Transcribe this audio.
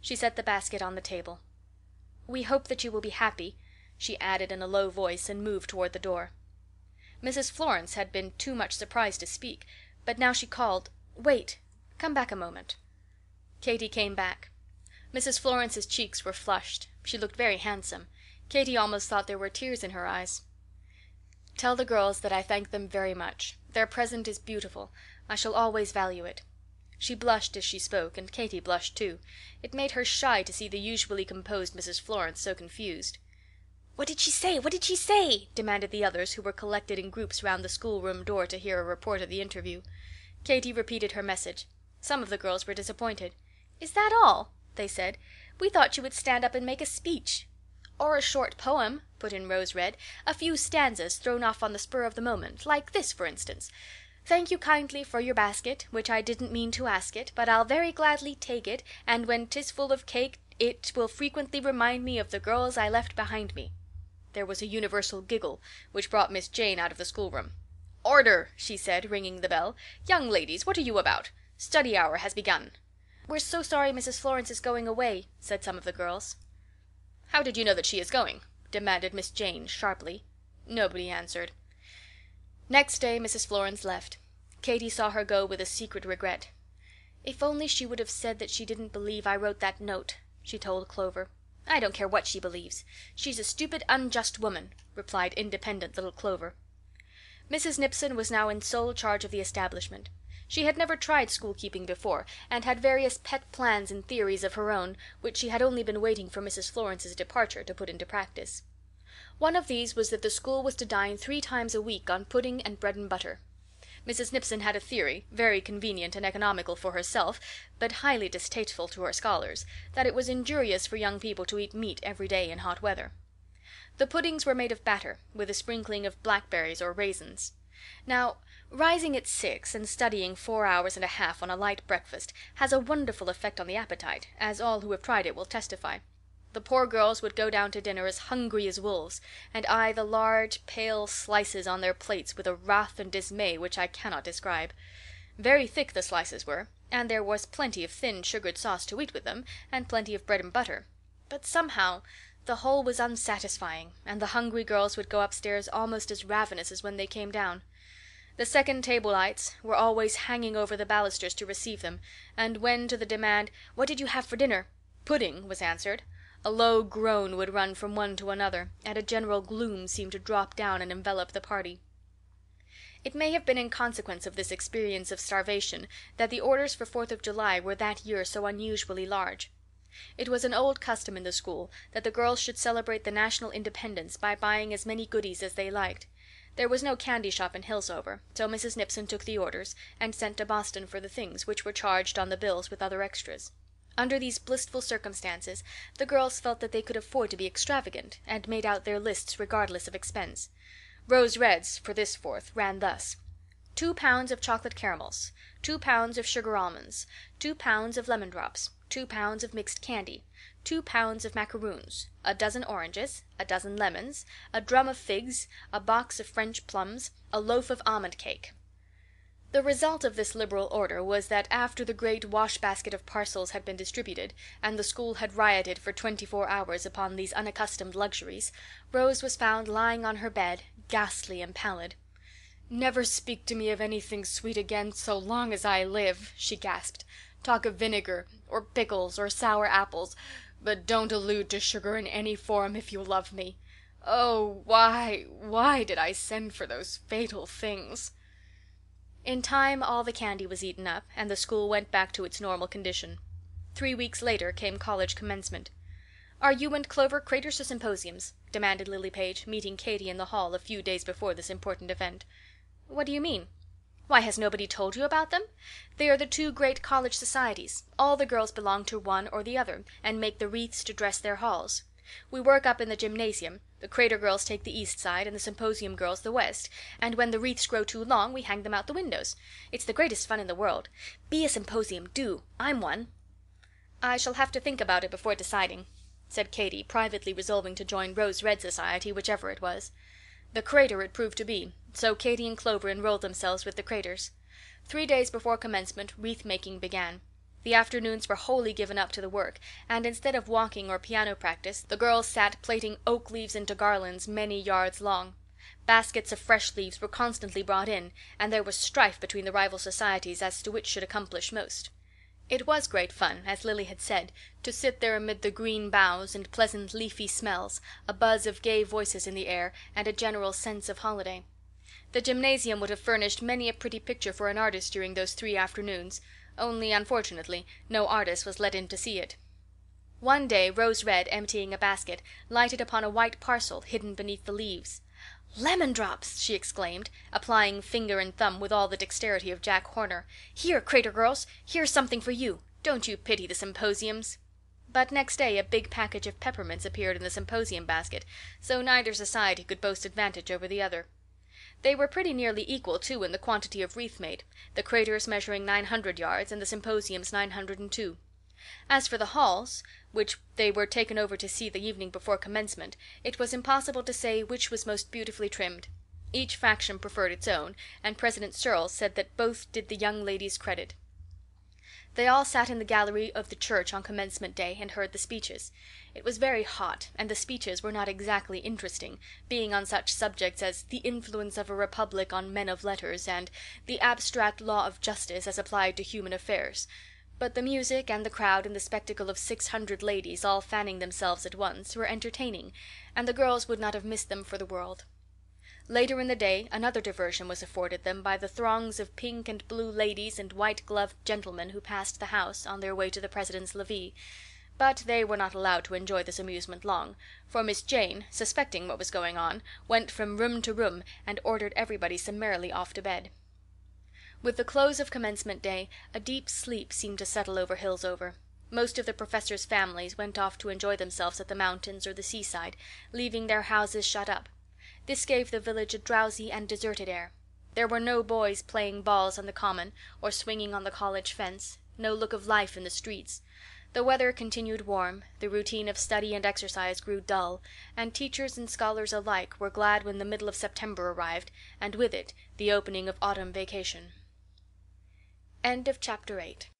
She set the basket on the table. "We hope that you will be happy," she added in a low voice, and moved toward the door. Mrs. Florence had been too much surprised to speak, but now she called, "Wait, come back a moment." Katy came back. Mrs. Florence's cheeks were flushed. She looked very handsome. Katy almost thought there were tears in her eyes. "Tell the girls that I thank them very much. Their present is beautiful. I shall always value it." She blushed as she spoke, and Katy blushed too. It made her shy to see the usually composed Mrs. Florence so confused. "What did she say? What did she say?" demanded the others, who were collected in groups round the schoolroom door to hear a report of the interview. Katy repeated her message. Some of the girls were disappointed. "Is that all?" they said. "We thought you would stand up and make a speech." "Or a short poem," put in Rose Red. "A few stanzas thrown off on the spur of the moment, like this, for instance: "Thank you kindly for your basket, which I didn't mean to ask it, but I'll very gladly take it, and when 'tis full of cake it will frequently remind me of the girls I left behind me." There was a universal giggle, which brought Miss Jane out of the schoolroom. "Order!" she said, ringing the bell. "Young ladies, what are you about? Study hour has begun." "We're so sorry Mrs. Florence is going away," said some of the girls. "How did you know that she is going?" demanded Miss Jane sharply. Nobody answered. Next day Mrs. Florence left. Katy saw her go with a secret regret. "If only she would have said that she didn't believe I wrote that note," she told Clover. "I don't care what she believes. She's a stupid, unjust woman," replied independent little Clover. Mrs. Nipson was now in sole charge of the establishment. She had never tried school-keeping before, and had various pet plans and theories of her own, which she had only been waiting for Mrs. Florence's departure to put into practice. One of these was that the school was to dine 3 times a week on pudding and bread and butter. Mrs. Nipson had a theory, very convenient and economical for herself, but highly distasteful to her scholars, that it was injurious for young people to eat meat every day in hot weather. The puddings were made of batter, with a sprinkling of blackberries or raisins. Now, rising at 6 and studying 4 hours and a half on a light breakfast has a wonderful effect on the appetite, as all who have tried it will testify. The poor girls would go down to dinner as hungry as wolves, and eye the large, pale slices on their plates with a wrath and dismay which I cannot describe. Very thick the slices were, and there was plenty of thin sugared sauce to eat with them, and plenty of bread and butter. But somehow the whole was unsatisfying, and the hungry girls would go upstairs almost as ravenous as when they came down. The second table lights were always hanging over the balusters to receive them, and when to the demand, "What did you have for dinner?" "Pudding," was answered, a low groan would run from one to another, and a general gloom seemed to drop down and envelop the party. It may have been in consequence of this experience of starvation that the orders for 4th of July were that year so unusually large. It was an old custom in the school that the girls should celebrate the national independence by buying as many goodies as they liked. There was no candy shop in Hillsover, so Mrs. Nipson took the orders and sent to Boston for the things, which were charged on the bills with other extras. Under these blissful circumstances the girls felt that they could afford to be extravagant, and made out their lists regardless of expense. Rose Red's for this 4th ran thus: 2 pounds of chocolate caramels, 2 pounds of sugar almonds, 2 pounds of lemon drops, 2 pounds of mixed candy, 2 pounds of macaroons, a dozen oranges, a dozen lemons, a drum of figs, a box of French plums, a loaf of almond cake. The result of this liberal order was that after the great wash-basket of parcels had been distributed, and the school had rioted for 24 hours upon these unaccustomed luxuries, Rose was found lying on her bed, ghastly and pallid. "Never speak to me of anything sweet again so long as I live," she gasped. "Talk of vinegar, or pickles, or sour apples, but don't allude to sugar in any form if you love me. Oh, why did I send for those fatal things?" In time all the candy was eaten up, and the school went back to its normal condition. 3 weeks later came college commencement. "Are you and Clover craters to symposiums?" demanded Lily Page, meeting Katy in the hall a few days before this important event. "What do you mean?" "Why, has nobody told you about them? They are the 2 great college societies. All the girls belong to one or the other, and make the wreaths to dress their halls. We work up in the gymnasium, the Crater girls take the east side, and the Symposium girls the west, and when the wreaths grow too long we hang them out the windows. It's the greatest fun in the world. Be a Symposium, do. I'm one." "I shall have to think about it before deciding," said Katy, privately resolving to join Rose Red Society, whichever it was. The Crater it proved to be, so Katy and Clover enrolled themselves with the Craters. 3 days before commencement wreath making began. The afternoons were wholly given up to the work, and instead of walking or piano practice, the girls sat plaiting oak leaves into garlands many yards long. Baskets of fresh leaves were constantly brought in, and there was strife between the rival societies as to which should accomplish most. It was great fun, as Lily had said, to sit there amid the green boughs and pleasant leafy smells, a buzz of gay voices in the air, and a general sense of holiday. The gymnasium would have furnished many a pretty picture for an artist during those 3 afternoons, only, unfortunately, no artist was let in to see it. One day Rose Red, emptying a basket, lighted upon a white parcel hidden beneath the leaves. "Lemon drops!" she exclaimed, applying finger and thumb with all the dexterity of Jack Horner. "Here, Crater girls, here's something for you. Don't you pity the symposiums?" But next day a big package of peppermints appeared in the symposium basket, so neither society could boast advantage over the other. They were pretty nearly equal, too, in the quantity of wreath made, the Crater's measuring 900 yards and the symposium's 902. As for the halls, which they were taken over to see the evening before commencement, it was impossible to say which was most beautifully trimmed. Each faction preferred its own, and President Searles said that both did the young ladies credit. They all sat in the gallery of the church on commencement day and heard the speeches. It was very hot, and the speeches were not exactly interesting, being on such subjects as the influence of a republic on men of letters, and the abstract law of justice as applied to human affairs. But the music and the crowd and the spectacle of 600 ladies all fanning themselves at once were entertaining, and the girls would not have missed them for the world. Later in the day another diversion was afforded them by the throngs of pink and blue ladies and white-gloved gentlemen who passed the house on their way to the president's levee. But they were not allowed to enjoy this amusement long, for Miss Jane, suspecting what was going on, went from room to room and ordered everybody summarily off to bed. With the close of commencement day a deep sleep seemed to settle over Hillsover. Most of the professors' families went off to enjoy themselves at the mountains or the seaside, leaving their houses shut up. This gave the village a drowsy and deserted air. There were no boys playing balls on the common or swinging on the college fence, no look of life in the streets. The weather continued warm, the routine of study and exercise grew dull, and teachers and scholars alike were glad when the middle of September arrived, and with it the opening of autumn vacation. End of chapter 8.